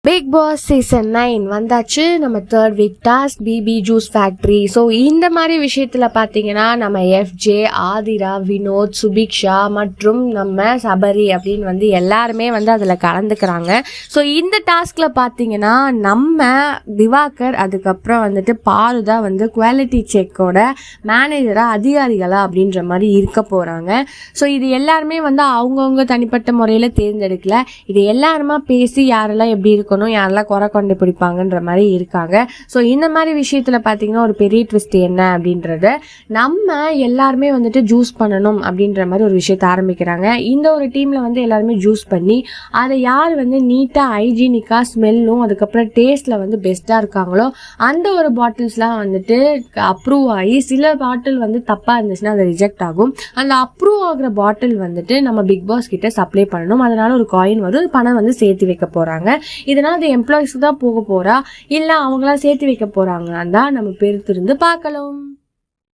Big Boss season 9 வந்தாச்சு. நம்ம 3rd week task பிபி ஜூஸ் ஃபேக்ட்ரி. ஸோ இந்த மாதிரி விஷயத்தில் பார்த்தீங்கன்னா நம்ம எஃப்ஜே, ஆதிரா, வினோத், சுபிக்ஷா மற்றும் நம்ம சபரி அப்படின்னு எல்லாருமே அதில் கலந்துக்கிறாங்க. ஸோ இந்த டாஸ்கில் பார்த்தீங்கன்னா நம்ம திவாகர் அதுக்கப்புறம் பாரு தான் குவாலிட்டி செக்கோட மேனேஜராக அதிகாரிகளா அப்படின்ற மாதிரி இருக்க போகிறாங்க. ஸோ இது எல்லாருமே அவங்கவுங்க தனிப்பட்ட முறையில் தேர்ந்தெடுக்கல. இது எல்லாருமா பேசி யாரெல்லாம் எப்படி இருக்கணும், யாரெல்லாம் குறை கொண்டு பிடிப்பாங்கன்ற மாதிரி இருக்காங்க. ஸோ இந்த மாதிரி விஷயத்தில் பார்த்தீங்கன்னா ஒரு பெரிய ட்விஸ்ட் என்ன அப்படின்றத நம்ம எல்லாருமே ஜூஸ் பண்ணணும் அப்படின்ற மாதிரி ஒரு விஷயத்தை ஆரம்பிக்கிறாங்க. இந்த ஒரு டீமில் எல்லாருமே ஜூஸ் பண்ணி அதை யார் நீட்டாக ஹைஜீனிக்காக ஸ்மெல்லும் அதுக்கப்புறம் டேஸ்ட்டில் பெஸ்ட்டாக இருக்காங்களோ அந்த ஒரு பாட்டில்ஸ்லாம் அப்ரூவ் ஆகி, சில பாட்டில் தப்பாக இருந்துச்சுன்னா அது ரிஜெக்ட் ஆகும். அந்த அப்ரூவ் ஆகிற பாட்டில் நம்ம பிக் பாஸ் கிட்ட சப்ளை பண்ணணும். அதனால ஒரு காயின் வரும், பணம் சேர்த்து வைக்க போகிறாங்க. இதனால் அது எம்ப்ளாயிஸ்க்கு தான் போக போகிறா இல்லை அவங்களாம் சேர்த்து வைக்க போகிறாங்கன்னு தான் நம்ம பொறுத்திருந்து பார்க்கலாம்.